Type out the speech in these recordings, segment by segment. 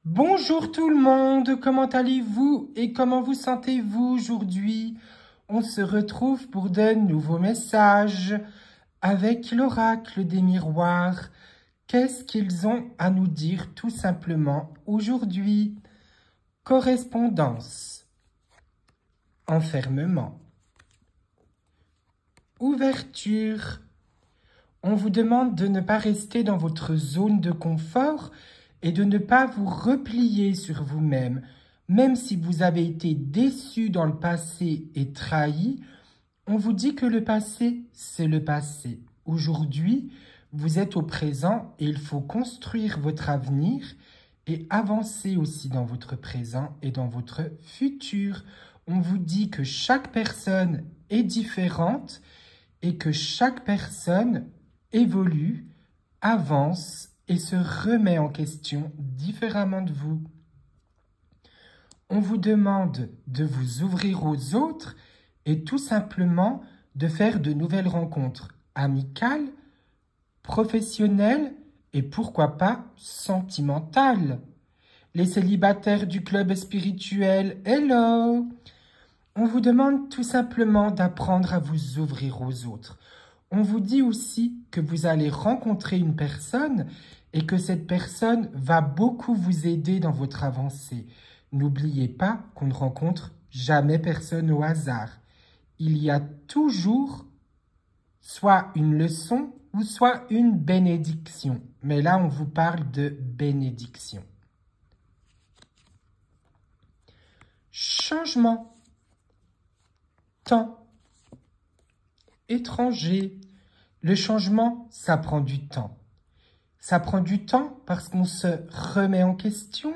Bonjour tout le monde, comment allez-vous et comment vous sentez-vous aujourd'hui? On se retrouve pour de nouveaux messages avec l'oracle des miroirs. Qu'est-ce qu'ils ont à nous dire tout simplement aujourd'hui? Correspondance, enfermement, ouverture. On vous demande de ne pas rester dans votre zone de confort et de ne pas vous replier sur vous-même. Même si vous avez été déçu dans le passé et trahi, on vous dit que le passé, c'est le passé. Aujourd'hui, vous êtes au présent et il faut construire votre avenir et avancer aussi dans votre présent et dans votre futur. On vous dit que chaque personne est différente et que chaque personne évolue, avance et se remet en question différemment de vous. On vous demande de vous ouvrir aux autres et tout simplement de faire de nouvelles rencontres amicales, professionnelles et pourquoi pas sentimentales. Les célibataires du club spirituel, hello! On vous demande tout simplement d'apprendre à vous ouvrir aux autres. On vous dit aussi que vous allez rencontrer une personne et que cette personne va beaucoup vous aider dans votre avancée. N'oubliez pas qu'on ne rencontre jamais personne au hasard. Il y a toujours soit une leçon ou soit une bénédiction. Mais là, on vous parle de bénédiction. Changement. Temps. Étranger. Le changement, ça prend du temps. Ça prend du temps parce qu'on se remet en question,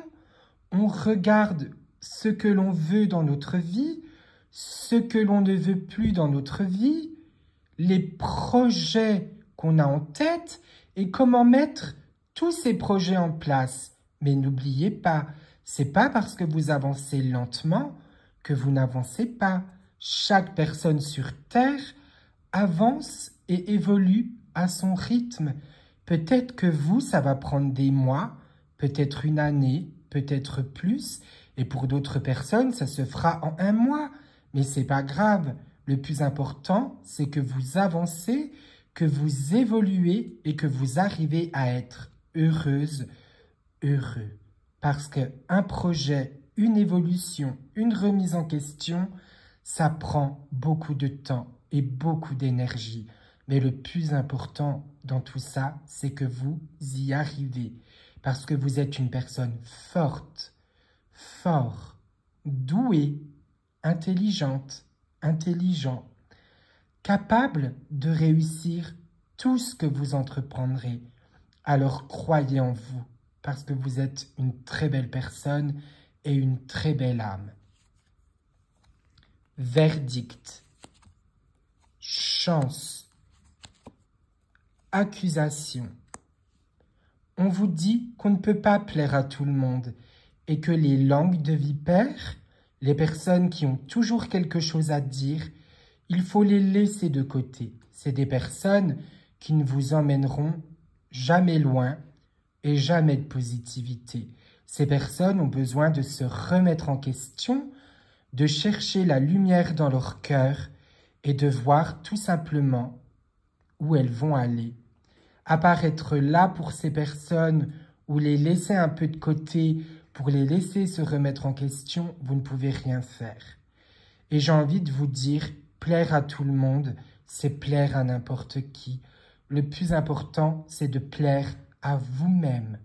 on regarde ce que l'on veut dans notre vie, ce que l'on ne veut plus dans notre vie, les projets qu'on a en tête et comment mettre tous ces projets en place. Mais n'oubliez pas, c'est pas parce que vous avancez lentement que vous n'avancez pas. Chaque personne sur Terre avance et évolue à son rythme. Peut-être que vous, ça va prendre des mois, peut-être une année, peut-être plus. Et pour d'autres personnes, ça se fera en un mois. Mais c'est pas grave. Le plus important, c'est que vous avancez, que vous évoluez et que vous arrivez à être heureuse, heureux. Parce qu'un projet, une évolution, une remise en question, ça prend beaucoup de temps et beaucoup d'énergie. Mais le plus important dans tout ça, c'est que vous y arrivez. Parce que vous êtes une personne forte, fort, douée, intelligente, intelligent, capable de réussir tout ce que vous entreprendrez. Alors croyez en vous, parce que vous êtes une très belle personne et une très belle âme. Verdict. Chance. Accusation. On vous dit qu'on ne peut pas plaire à tout le monde et que les langues de vipère, les personnes qui ont toujours quelque chose à dire, il faut les laisser de côté. C'est des personnes qui ne vous emmèneront jamais loin et jamais de positivité. Ces personnes ont besoin de se remettre en question, de chercher la lumière dans leur cœur et de voir tout simplement où elles vont aller. Apparaître là pour ces personnes ou les laisser un peu de côté pour les laisser se remettre en question, vous ne pouvez rien faire. Et j'ai envie de vous dire, plaire à tout le monde, c'est plaire à n'importe qui. Le plus important, c'est de plaire à vous-même.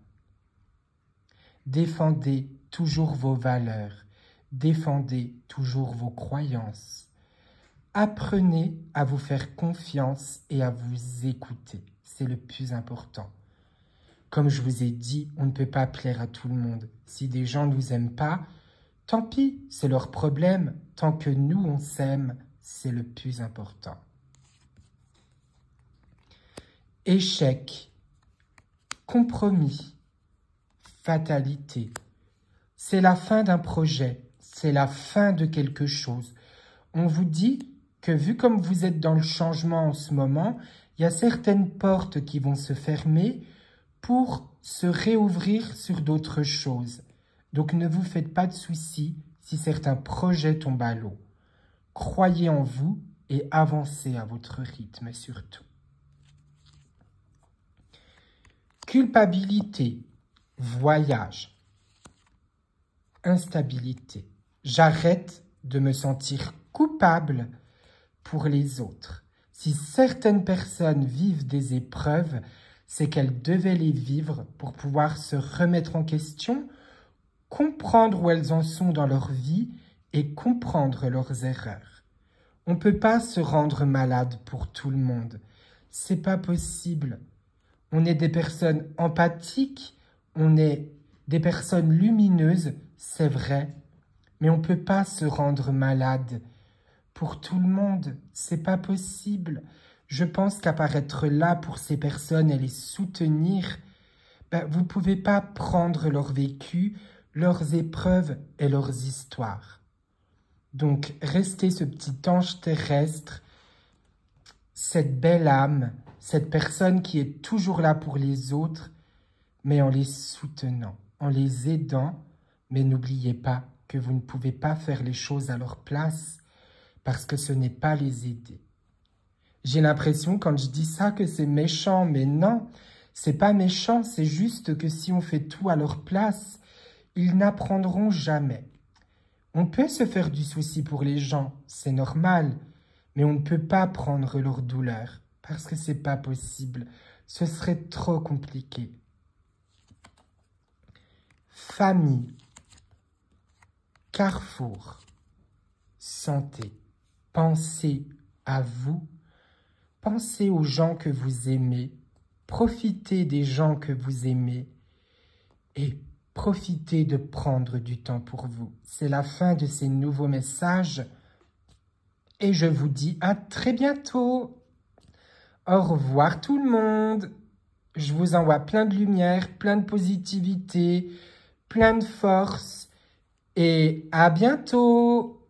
Défendez toujours vos valeurs. Défendez toujours vos croyances. Apprenez à vous faire confiance et à vous écouter. C'est le plus important. Comme je vous ai dit, on ne peut pas plaire à tout le monde. Si des gens ne nous aiment pas, tant pis, c'est leur problème. Tant que nous, on s'aime, c'est le plus important. Échec, compromis, fatalité. C'est la fin d'un projet, c'est la fin de quelque chose. On vous dit que vu comme vous êtes dans le changement en ce moment, il y a certaines portes qui vont se fermer pour se réouvrir sur d'autres choses. Donc ne vous faites pas de soucis si certains projets tombent à l'eau. Croyez en vous et avancez à votre rythme surtout. Culpabilité, voyage, instabilité. J'arrête de me sentir coupable pour les autres. Si certaines personnes vivent des épreuves, c'est qu'elles devaient les vivre pour pouvoir se remettre en question, comprendre où elles en sont dans leur vie et comprendre leurs erreurs. On ne peut pas se rendre malade pour tout le monde. C'est pas possible. On est des personnes empathiques, on est des personnes lumineuses, c'est vrai, mais on ne peut pas se rendre malade pour tout le monde. C'est pas possible. Je pense qu'apparaître là pour ces personnes et les soutenir, vous ne pouvez pas prendre leur vécu, leurs épreuves et leurs histoires. Donc, restez ce petit ange terrestre, cette belle âme, cette personne qui est toujours là pour les autres, mais en les soutenant, en les aidant. Mais n'oubliez pas que vous ne pouvez pas faire les choses à leur place parce que ce n'est pas les aider. J'ai l'impression quand je dis ça que c'est méchant, mais non, c'est pas méchant, c'est juste que si on fait tout à leur place, ils n'apprendront jamais. On peut se faire du souci pour les gens, c'est normal, mais on ne peut pas prendre leur douleur, parce que c'est pas possible. Ce serait trop compliqué. Famille, carrefour, santé. Pensez à vous, pensez aux gens que vous aimez, profitez des gens que vous aimez et profitez de prendre du temps pour vous. C'est la fin de ces nouveaux messages et je vous dis à très bientôt. Au revoir tout le monde. Je vous envoie plein de lumière, plein de positivité, plein de force et à bientôt.